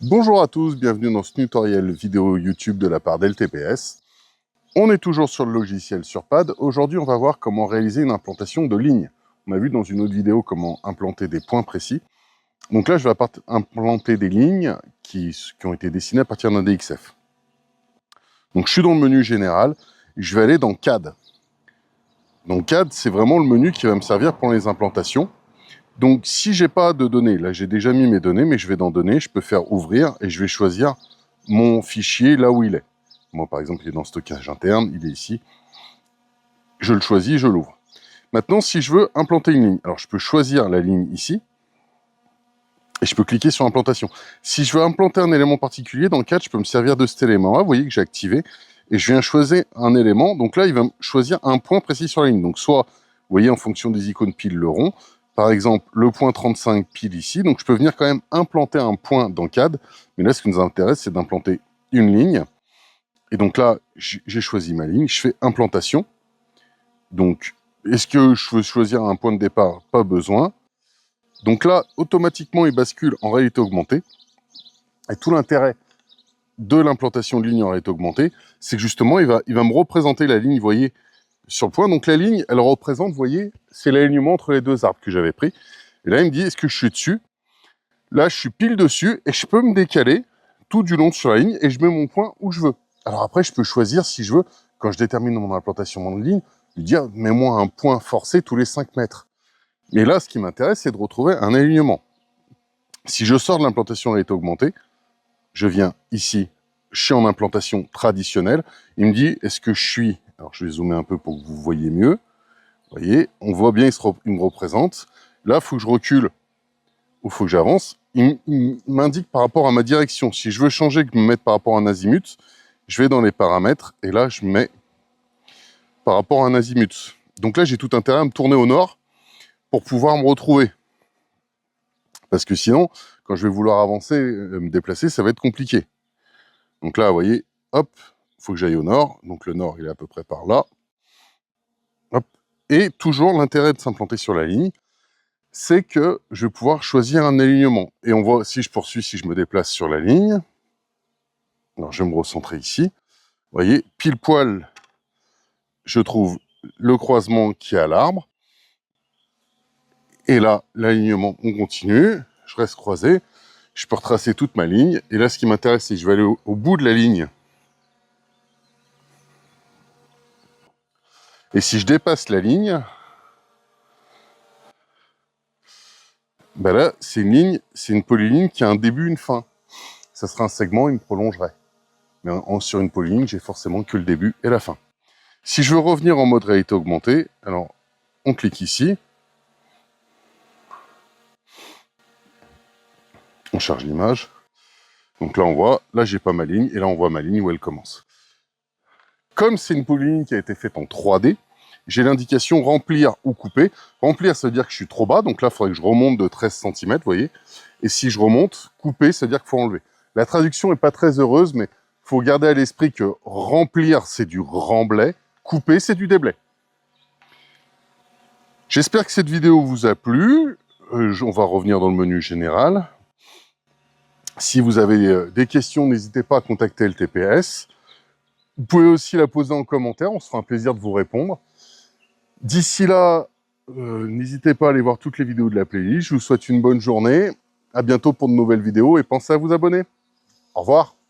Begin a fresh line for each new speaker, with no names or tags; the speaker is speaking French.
Bonjour à tous, bienvenue dans ce tutoriel vidéo YouTube de la part d'LTPS. On est toujours sur le logiciel Surpad. Aujourd'hui, on va voir comment réaliser une implantation de lignes. On a vu dans une autre vidéo comment implanter des points précis. Donc là, je vais implanter des lignes qui ont été dessinées à partir d'un DXF. Donc je suis dans le menu général, je vais aller dans CAD. Donc CAD, c'est vraiment le menu qui va me servir pour les implantations. Donc, si j'ai pas de données, là j'ai déjà mis mes données, mais je vais dans données, je peux faire ouvrir et je vais choisir mon fichier là où il est. Moi, par exemple, il est dans stockage interne, il est ici. Je le choisis, je l'ouvre. Maintenant, si je veux implanter une ligne, alors je peux choisir la ligne ici et je peux cliquer sur implantation. Si je veux implanter un élément particulier, dans le cadre, je peux me servir de cet élément-là. Vous voyez que j'ai activé et je viens choisir un élément. Donc là, il va me choisir un point précis sur la ligne. Donc soit, vous voyez, en fonction des icônes pile, le rond. Par exemple, le point 35 pile ici. Donc, je peux venir quand même implanter un point dans CAD. Mais là, ce qui nous intéresse, c'est d'implanter une ligne. Et donc là, j'ai choisi ma ligne. Je fais implantation. Donc, est-ce que je veux choisir un point de départ? Pas besoin. Donc là, automatiquement, il bascule en réalité augmentée. Et tout l'intérêt de l'implantation de ligne en réalité augmentée, c'est que justement, il va me représenter la ligne, vous voyez, sur le point. Donc la ligne, elle représente, vous voyez, c'est l'alignement entre les deux arbres que j'avais pris. Et là, il me dit, est-ce que je suis dessus? Là, je suis pile dessus et je peux me décaler tout du long sur la ligne et je mets mon point où je veux. Alors après, je peux choisir si je veux, quand je détermine mon implantation de ligne, lui dire, mets-moi un point forcé tous les 5 mètres. Mais là, ce qui m'intéresse, c'est de retrouver un alignement. Si je sors de l'implantation en réalité augmentée, je viens ici, je suis en implantation traditionnelle. Il me dit, est-ce que je suis... Alors, je vais zoomer un peu pour que vous voyez mieux. Vous voyez, on voit bien, il me représente. Là, il faut que je recule ou il faut que j'avance. Il m'indique par rapport à ma direction. Si je veux changer, que me mettre par rapport à un azimut, je vais dans les paramètres et là, je mets par rapport à un azimut. Donc là, j'ai tout intérêt à me tourner au nord pour pouvoir me retrouver. Parce que sinon, quand je vais vouloir avancer, me déplacer, ça va être compliqué. Donc là, vous voyez, hop, il faut que j'aille au nord. Donc le nord, il est à peu près par là. Hop. Et toujours, l'intérêt de s'implanter sur la ligne, c'est que je vais pouvoir choisir un alignement. Et on voit, si je poursuis, si je me déplace sur la ligne, alors je vais me recentrer ici, vous voyez, pile poil, je trouve le croisement qui est à l'arbre. Et là, l'alignement, on continue, je reste croisé, je peux retracer toute ma ligne. Et là, ce qui m'intéresse, c'est que je vais aller au bout de la ligne. Et si je dépasse la ligne, ben là, c'est une ligne, c'est une polyligne qui a un début, une fin. Ça sera un segment, il me prolongerait. Mais sur une polyligne, j'ai forcément que le début et la fin. Si je veux revenir en mode réalité augmentée, alors on clique ici. On charge l'image. Donc là, on voit, là, j'ai pas ma ligne, et là, on voit ma ligne où elle commence. Comme c'est une polyligne qui a été faite en 3D, j'ai l'indication remplir ou couper. Remplir, ça veut dire que je suis trop bas, donc là, il faudrait que je remonte de 13 cm, vous voyez. Et si je remonte, couper, ça veut dire qu'il faut enlever. La traduction n'est pas très heureuse, mais il faut garder à l'esprit que remplir, c'est du remblai, couper, c'est du déblai. J'espère que cette vidéo vous a plu. On va revenir dans le menu général. Si vous avez des questions, n'hésitez pas à contacter LTPS. Vous pouvez aussi la poser en commentaire, on se fera un plaisir de vous répondre. D'ici là, n'hésitez pas à aller voir toutes les vidéos de la playlist. Je vous souhaite une bonne journée. À bientôt pour de nouvelles vidéos et pensez à vous abonner. Au revoir.